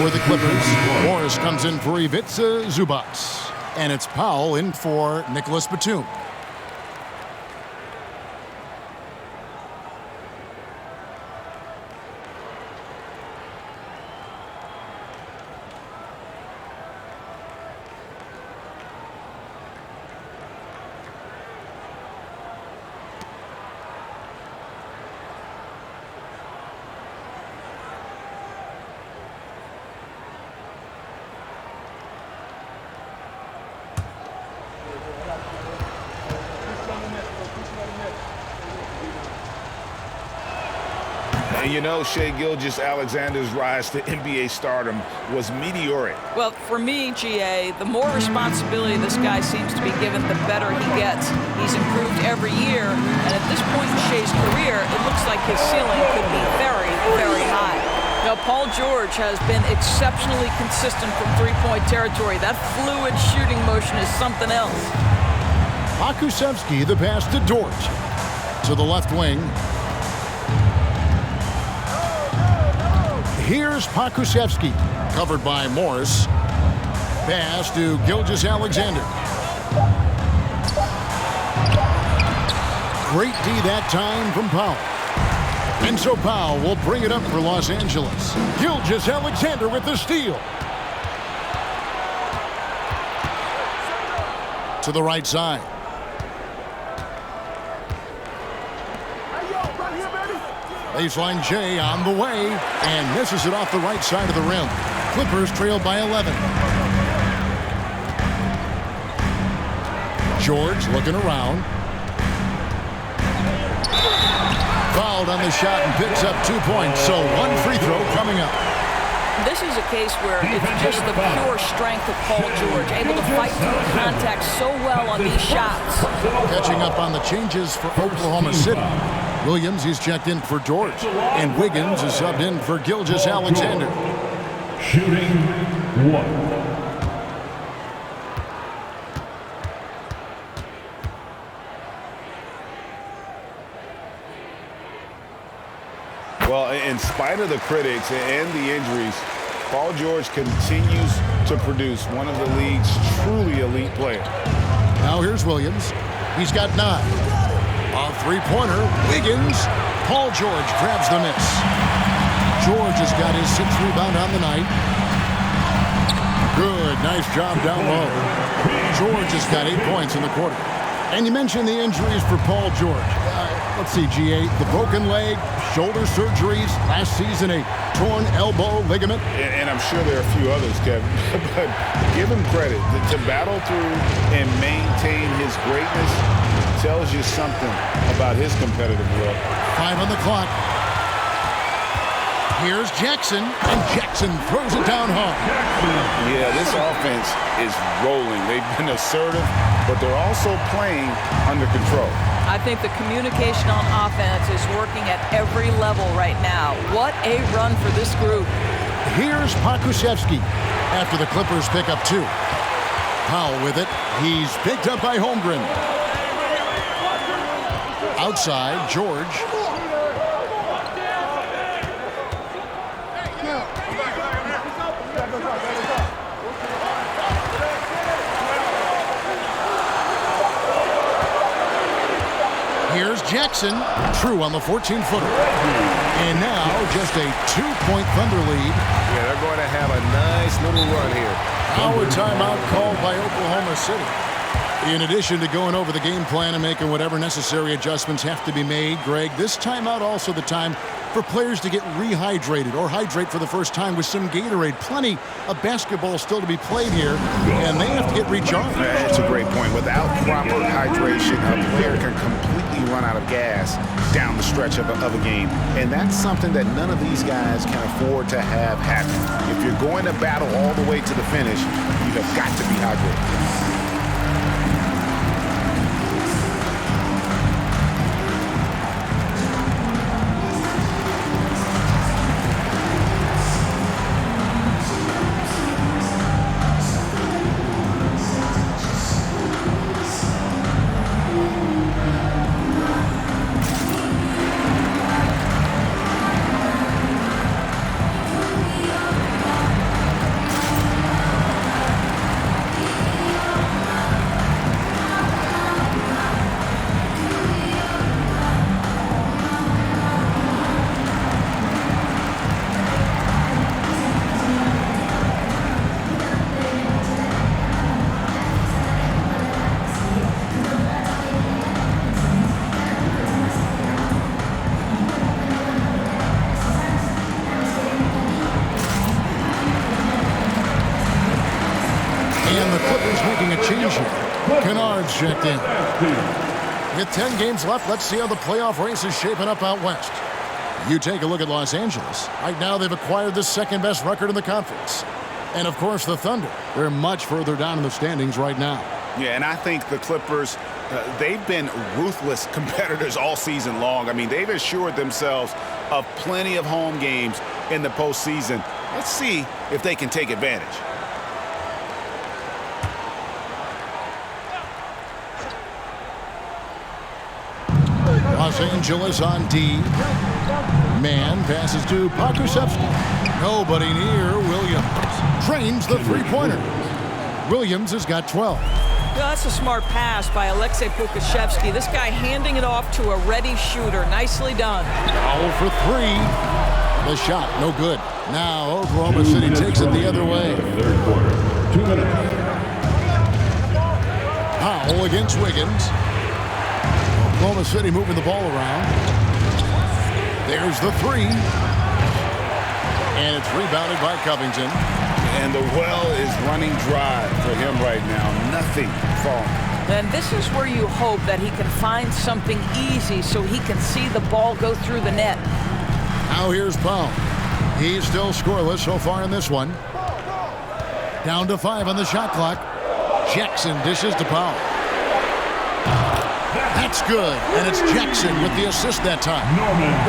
For the Clippers, Morris comes in for Ivica Zubac. And it's Powell in for Nicholas Batum.
And you know, Shai Gilgeous-Alexander's rise to NBA stardom was meteoric.
Well, for me, GA, the more responsibility this guy seems to be given, the better he gets. He's improved every year, and at this point in Shai's career, it looks like his ceiling could be very, very high. Now, Paul George has been exceptionally consistent from three-point territory. That fluid shooting motion is something else.
Pokusevski, the pass to Dort. To the left wing. Here's Pokusevski, covered by Morris. Pass to Gilgeous-Alexander. Great D that time from Powell. And so Powell will bring it up for Los Angeles. Gilgeous-Alexander with the steal. To the right side. Baseline J on the way, and misses it off the right side of the rim. Clippers trail by 11. George looking around. Fouled on the shot and picks up 2 points, so one free throw coming up.
This is a case where it's just the pure strength of Paul George, able to fight through contact so well on these shots.
Catching up on the changes for Oklahoma City. Williams is checked in for George, and Wiggins is subbed in for Gilgeous-Alexander.
Shooting one.
Well, in spite of the critics and the injuries, Paul George continues to produce one of the league's truly elite players.
Now here's Williams. He's got 9. A three-pointer, Wiggins. Paul George grabs the miss. George has got his 6th rebound on the night. Good, nice job down low. George has got 8 points in the quarter. And you mentioned the injuries for Paul George. Let's see, G8, the broken leg, shoulder surgeries, last season a torn elbow ligament.
And I'm sure there are a few others, Kevin. But give him credit. To battle through and maintain his greatness tells you something about his competitive will.
5 on the clock. Here's Jackson, and Jackson throws it down hard.
Yeah, this offense is rolling. They've been assertive, but they're also playing under control.
I think the communication on offense is working at every level right now. What a run for this group.
Here's Pokusevski after the Clippers pick up 2. Powell with it. He's picked up by Holmgren. Outside, George. Here's Jackson, true on the 14-footer. And now just a 2-point Thunder lead.
Yeah, they're going to have a nice little run here.
Now a timeout called by Oklahoma City. In addition to going over the game plan and making whatever necessary adjustments have to be made, Greg, this timeout also the time for players to get rehydrated or hydrate for the first time with some Gatorade. Plenty of basketball still to be played here, and they have to get recharged.
That's a great point. Without proper hydration, a player can completely run out of gas down the stretch of a game. And that's something that none of these guys can afford to have happen. If you're going to battle all the way to the finish, you have got to be hydrated.
Kennard's checked in. With 10 games left, let's see how the playoff race is shaping up out west. You take a look at Los Angeles. Right now, they've acquired the second-best record in the conference. And, of course, the Thunder. They're much further down in the standings right now.
Yeah, and I think the Clippers, they've been ruthless competitors all season long. I mean, they've assured themselves of plenty of home games in the postseason. Let's see if they can take advantage.
Los Angeles on D. Man passes to 4K60FPS. Nobody near Williams. Drains the three-pointer. Williams has got 12.
Well, that's a smart pass by Alexei 4K60FPS. This guy handing it off to a ready shooter. Nicely done.
Foul for three. The shot, no good. Now Oklahoma City takes it the other way.
Third quarter. 2 minutes.
Powell against Wiggins. Oklahoma City moving the ball around. There's the three. And it's rebounded by Covington.
And the well is running dry for him right now. Nothing falling.
And this is where you hope that he can find something easy so he can see the ball go through the net.
Now here's Powell. He's still scoreless so far in this one. Down to 5 on the shot clock. Jackson dishes to Powell. That's good, and it's Jackson with the assist that time.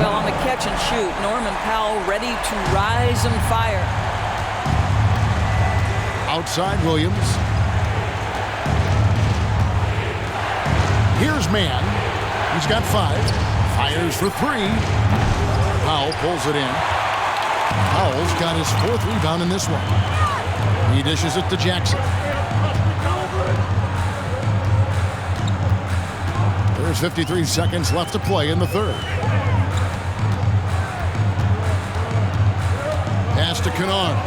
Well, on the catch and shoot, Norman Powell ready to rise and fire.
Outside Williams. Here's Mann. He's got 5. Fires for 3. Powell pulls it in. Powell's got his 4th rebound in this one. He dishes it to Jackson. There's 53 seconds left to play in the third. Pass to Kennard.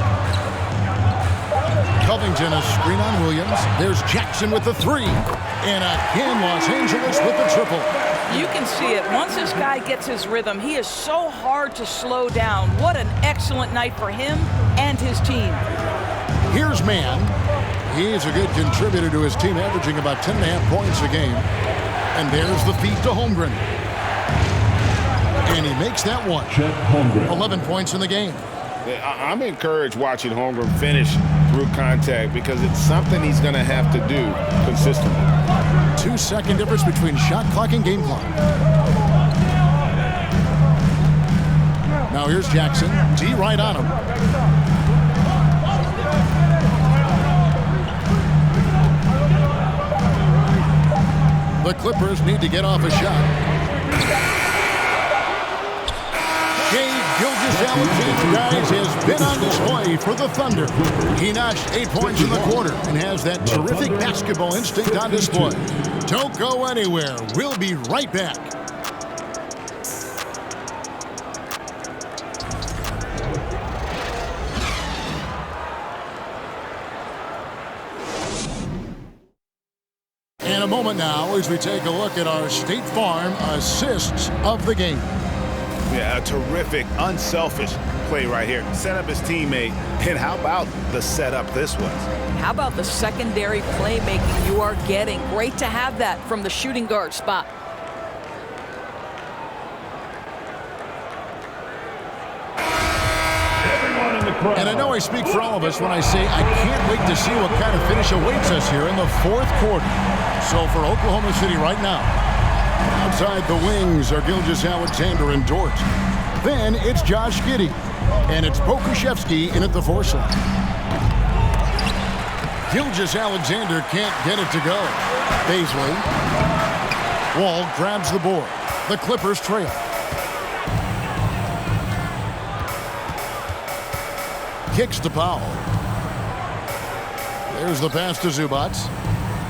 Covington, a screen on Williams. There's Jackson with the 3. And again, Los Angeles with the triple.
You can see it. Once this guy gets his rhythm, he is so hard to slow down. What an excellent night for him and his team.
Here's Mann. He's a good contributor to his team, averaging about 10.5 points a game. And there's the feed to Holmgren. And he makes that one. 11 points in the game.
I'm encouraged watching Holmgren finish through contact because it's something he's going to have to do consistently.
2-second difference between shot clock and game clock. Now here's Jackson. D right on him. The Clippers need to get off a shot. Gilgeous-Alexander, guys, has been on display for the Thunder. He notched 8 points in the quarter and has that terrific basketball instinct on display. Don't go anywhere. We'll be right back. In a moment now as we take a look at our State Farm assists of the game.
Yeah, a terrific, unselfish play right here. Set up his teammate, and how about the setup this was?
How about the secondary playmaking you are getting? Great to have that from the shooting guard spot.
And I know I speak for all of us when I say I can't wait to see what kind of finish awaits us here in the 4th quarter. So for Oklahoma City right now, outside the wings are Gilgeous-Alexander and Dort. Then it's Josh Giddey. And it's 4K60FPS in at the 4 slot. Gilgeous-Alexander can't get it to go. Baisley. Wall grabs the board. The Clippers trail. Kicks to Powell. There's the pass to Zubac.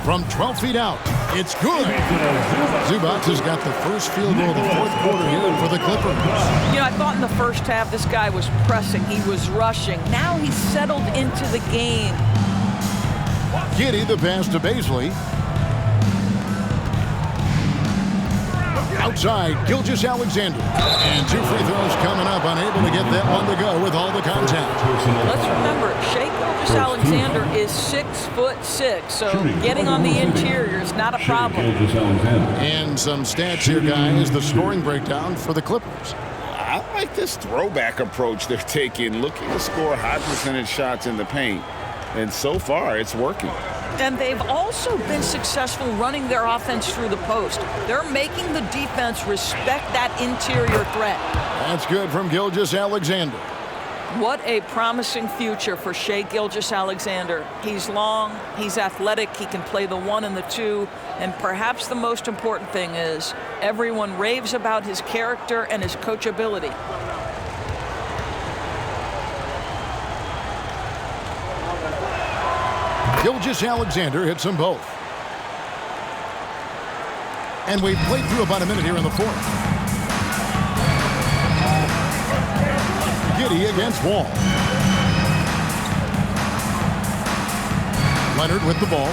From 12 feet out, it's good. Zubac has got the first field goal of the 4th quarter here for the Clippers.
You know, I thought in the first half this guy was pressing. He was rushing. Now he's settled into the game.
Giddey, the pass to Baisley. Outside, Gilgeous-Alexander. And 2 free throws coming up, unable to get that one to go with all the contact.
Let's remember, Shea Gilgeous-Alexander is 6'6", so getting on the interior is not a problem.
And some stats here, guys. The scoring breakdown for the Clippers.
I like this throwback approach they're taking, looking to score high percentage shots in the paint. And so far, it's working.
And they've also been successful running their offense through the post. They're making the defense respect that interior threat.
That's good from Gilgeous-Alexander.
What a promising future for Shea Gilgeous-Alexander. He's long, he's athletic, he can play the 1 and the 2, and perhaps the most important thing is everyone raves about his character and his coachability.
Gilgeous-Alexander hits them both. And we've played through about a minute here in the fourth. Giddey against Wall. Leonard with the ball.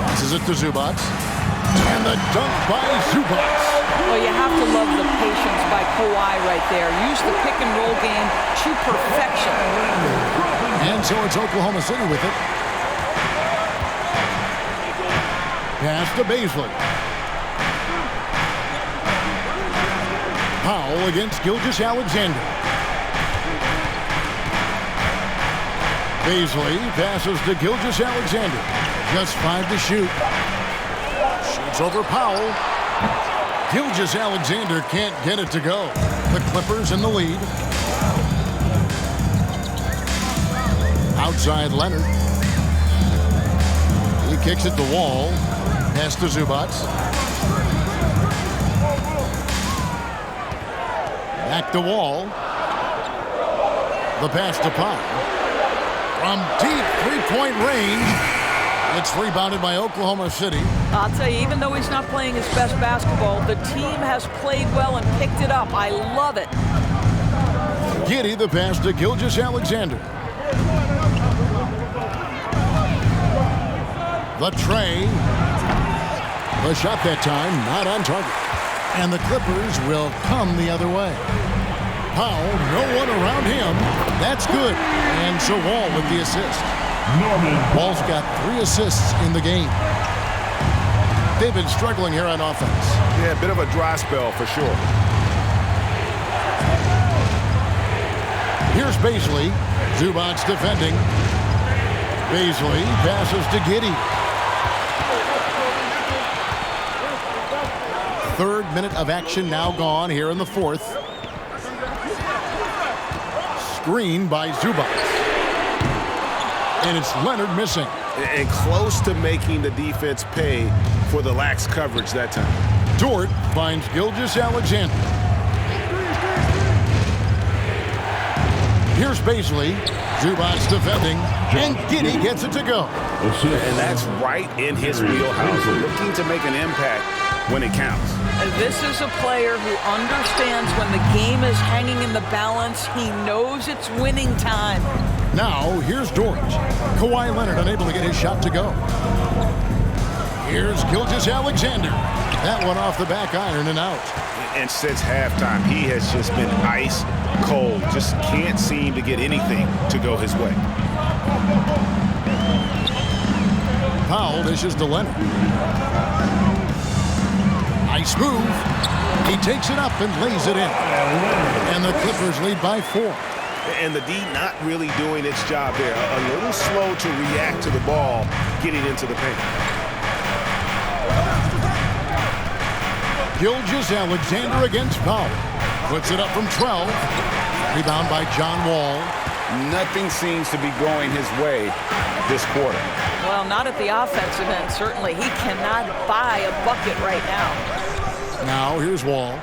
Passes it to Zubac. And the dunk by Zubac.
Well, you have to love the patience by Kawhi right there. Use the pick and roll game to perfection.
And so it's Oklahoma City with it. Pass to Baisley. Powell against Gilgeous-Alexander. Baisley passes to Gilgeous-Alexander. Just 5 to shoot. Shoots over Powell. Gilgeous-Alexander can't get it to go. The Clippers in the lead. Outside Leonard. He kicks it to Wall. Pass to Zubac. Back to Wall. The pass to Powell. From deep three-point range. It's rebounded by Oklahoma City.
I'll tell you, even though he's not playing his best basketball, the team has played well and picked it up. I love it.
Giddey the pass to Gilgeous-Alexander. The tray. The shot that time, not on target. And the Clippers will come the other way. Powell, no one around him. That's good. And so Wall with the assist. Wall's got 3 assists in the game. They've been struggling here on offense.
Yeah, a bit of a dry spell for sure.
Here's Baisley. Zubac defending. Baisley passes to Giddey. 3rd minute of action now gone here in the 4th. Screen by Zubac. And it's Leonard missing.
And close to making the defense pay for the lax coverage that time.
Dort finds Gilgeous-Alexander. Here's Baisley. Zubac defending. And Giddey gets it to go.
And that's right in his wheelhouse. Looking to make an impact when it counts.
And this is a player who understands when the game is hanging in the balance. He knows it's winning time.
Now, here's Dort. Kawhi Leonard unable to get his shot to go. Here's Gilgeous-Alexander. That one off the back iron and out.
And since halftime, he has just been ice cold. Just can't seem to get anything to go his way.
Powell dishes to Leonard. Nice move. He takes it up and lays it in. And the Clippers lead by 4.
And the D not really doing its job there. A little slow to react to the ball getting into the paint.
Gilgeous-Alexander against Powell. Puts it up from 12. Rebound by John Wall.
Nothing seems to be going his way this quarter.
Well, not at the offensive end, certainly. He cannot buy a bucket right now.
Now, here's Wall.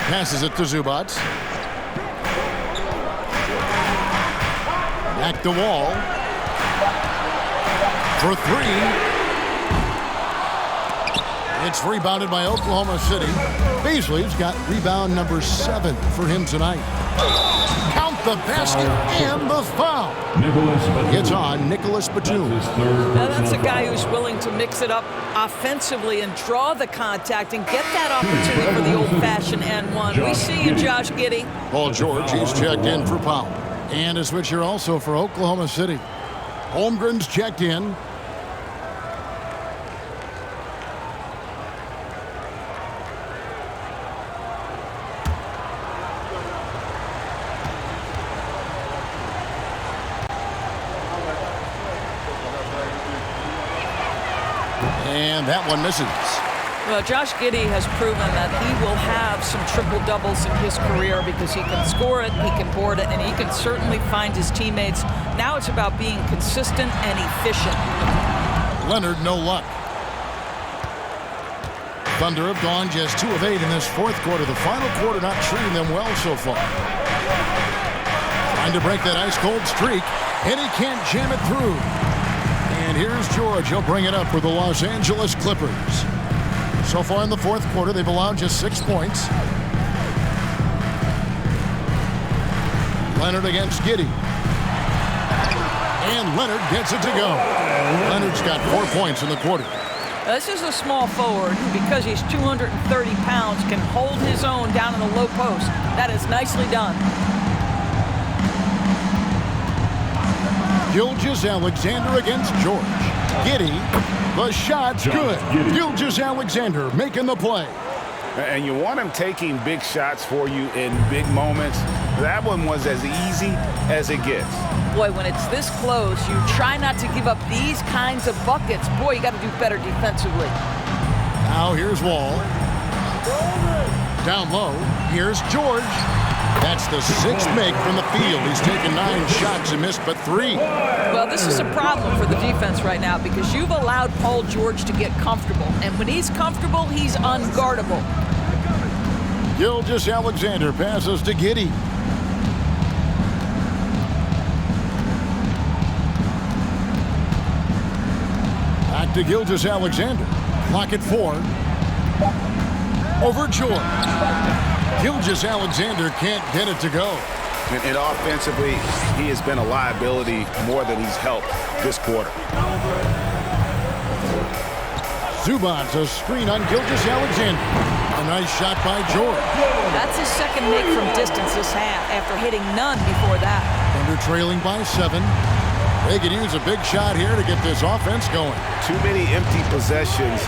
Passes it to Zubac. Back to Wall. For 3. It's rebounded by Oklahoma City. Beasley's got rebound number 7 for him tonight. Count the basket and the foul. It's on Nicholas Batum.
Now that's a guy who's willing to mix it up offensively and draw the contact and get that opportunity for the old-fashioned N1. We see you, Josh Giddey.
Paul George, he's checked in for Powell. And a switcher also for Oklahoma City. Holmgren's checked in. And that one misses.
Well, Josh Giddey has proven that he will have some triple-doubles in his career because he can score it, he can board it, and he can certainly find his teammates. Now it's about being consistent and efficient.
Leonard, no luck. Thunder have gone just 2 of 8 in this fourth quarter. The final quarter not treating them well so far. Trying to break that ice-cold streak, and he can't jam it through. And here's George. He'll bring it up for the Los Angeles Clippers. So far in the fourth quarter, they've allowed just 6 points. Leonard against Giddey. And Leonard gets it to go. Leonard's got 4 points in the quarter.
This is a small forward who, because he's 230 pounds, can hold his own down in the low post. That is nicely done.
Gilgeous-Alexander against George. Giddey, the shot's good. Gilgeous-Alexander making the play.
And you want him taking big shots for you in big moments. That one was as easy as it gets.
Boy, when it's this close, you try not to give up these kinds of buckets. Boy, you got to do better defensively.
Now here's Wall. Down low, here's George. That's the 6th make from the field. He's taken 9 shots and missed but 3.
Well, this is a problem for the defense right now because you've allowed Paul George to get comfortable. And when he's comfortable, he's unguardable.
Gilgeous-Alexander passes to Giddey. Back to Gilgeous-Alexander. Clock at 4. Over George. Gilgeous-Alexander can't get it to go.
And offensively, he has been a liability more than he's helped this quarter.
Zubac's a screen on Gilgeous-Alexander. A nice shot by George.
That's his second make from distance this half after hitting none before that.
Thunder trailing by 7. They could use a big shot here to get this offense going.
Too many empty possessions.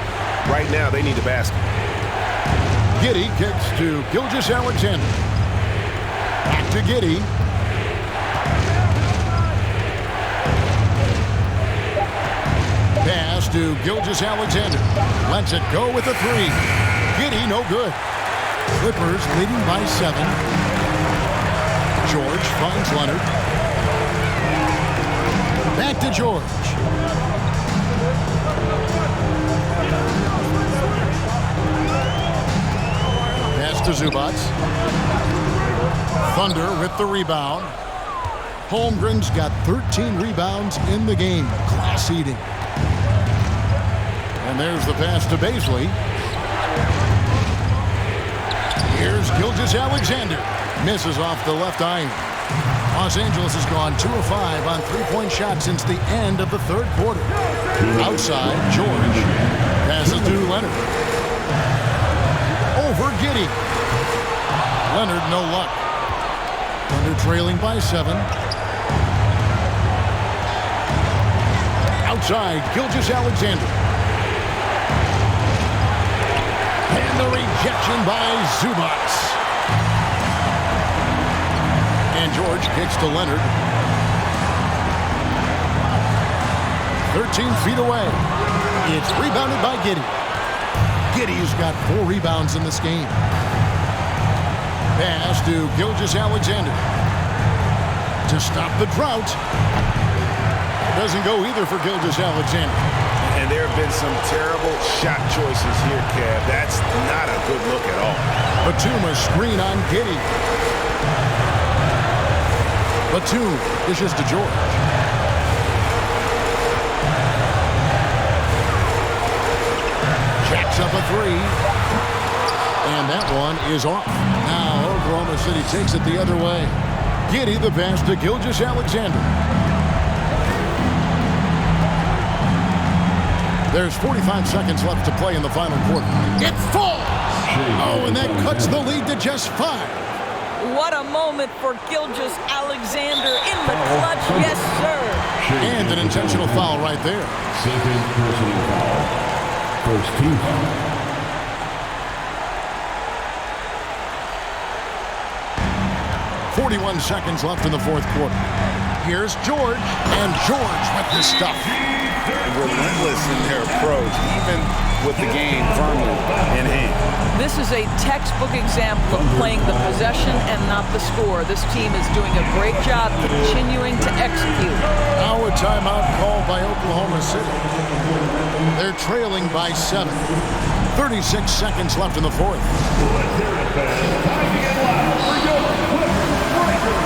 Right now, they need a basket.
Giddey kicks to Gilgeous-Alexander. Back to Giddey. Pass to Gilgeous-Alexander. Lets it go with a 3. Giddey, no good. Clippers leading by 7. George finds Leonard. Back to George. Pass to Zubac. Thunder with the rebound. Holmgren's got 13 rebounds in the game. Class eating. And there's the pass to Beasley. Here's Gilgeous-Alexander. Misses off the left iron. Los Angeles has gone 2 of 5 on 3-point shots since the end of the third quarter. Outside, George passes to Leonard. Over Giddey. Leonard, no luck. Thunder trailing by 7. Outside, Gilgeous-Alexander. And the rejection by Zubac. And George kicks to Leonard. 13 feet away. It's rebounded by Giddey. Giddey's got 4 rebounds in this game. Pass to Gilgeous-Alexander. To stop the drought. Doesn't go either for Gilgeous-Alexander.
And there have been some terrible shot choices here, Kev. That's not a good look at all.
Batum a screen on Giddey. Batum dishes to George. Jackson puts up a three. And that one is off. Now Oklahoma City takes it the other way. Giddy the pass to Gilgeous-Alexander. There's 45 seconds left to play in the final quarter. It falls! Oh, and that cuts the lead to just 5.
What a moment for Gilgeous-Alexander in the clutch. Yes, sir.
And an intentional foul right there.
Second personal foul. First team foul.
41 seconds left in the fourth quarter. Here's George, and George with the stuff.
Relentless in their approach, even with the game firmly in hand.
This is a textbook example of playing the possession and not the score. This team is doing a great job continuing to execute.
Now a timeout called by Oklahoma City. They're trailing by 7. 36 seconds left in the fourth.
Let's hear it, fans. Time to get loud for your Breakers.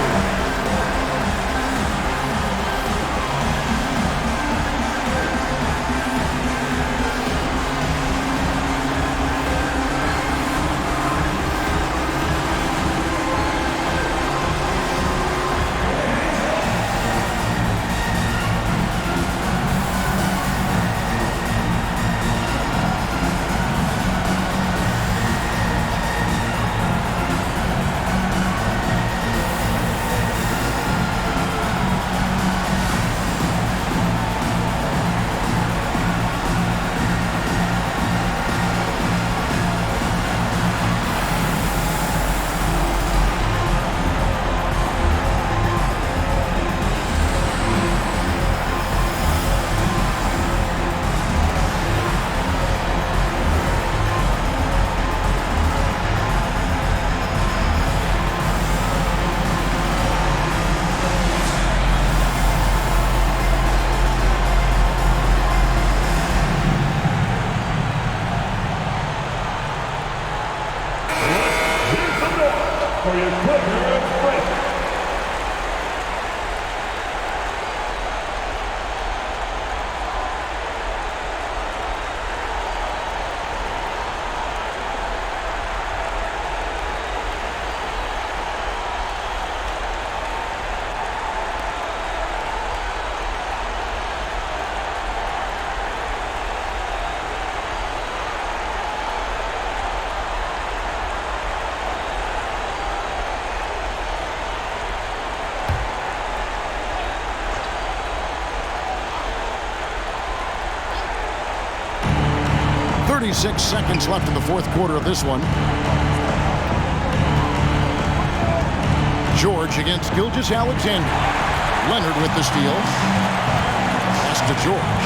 For your Breakers.
Six seconds left in the fourth quarter of this one. George against Gilgeous-Alexander. Leonard with the steal. Pass to George.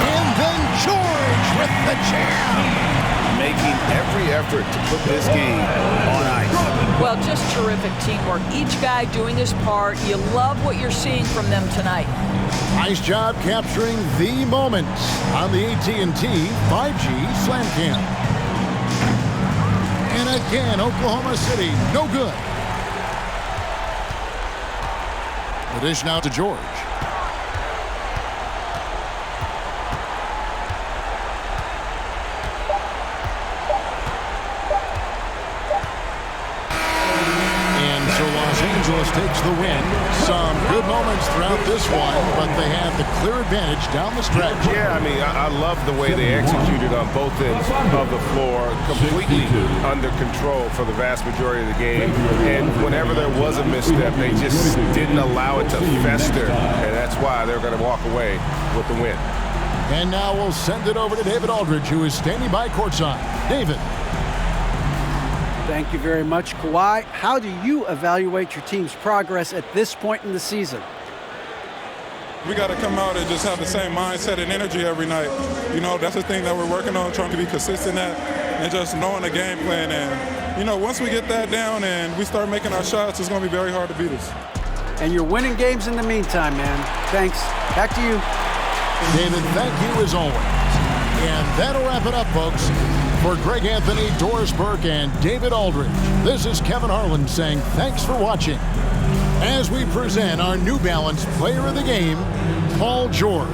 And then George with the jam.
Making every effort to put this game on ice.
Well, just terrific teamwork. Each guy doing his part. You love what you're seeing from them tonight.
Nice job capturing the moments on the AT&T 5G Slam Cam. And again, Oklahoma City, no good. The dish now to George. Takes the win. Some good moments throughout this one, but they had the clear advantage down the stretch.
Yeah, I mean, I love the way they executed on both ends of the floor, completely under control for the vast majority of the game. And whenever there was a misstep, they just didn't allow it to fester, and that's why they're going to walk away with the win.
And now we'll send it over to David Aldridge, who is standing by courtside. David.
Thank you very much, Kawhi. How do you evaluate your team's progress at this point in the season?
We got to come out and just have the same mindset and energy every night. You know, that's the thing that we're working on, trying to be consistent at, and just knowing the game plan. And, you know, once we get that down and we start making our shots, it's going to be very hard to beat us.
And you're winning games in the meantime, man. Thanks. Back to you.
David, thank you as always. And that'll wrap it up, folks. For Greg Anthony, Doris Burke, and David Aldridge, this is Kevin Harlan saying thanks for watching as we present our New Balance Player of the Game, Paul George.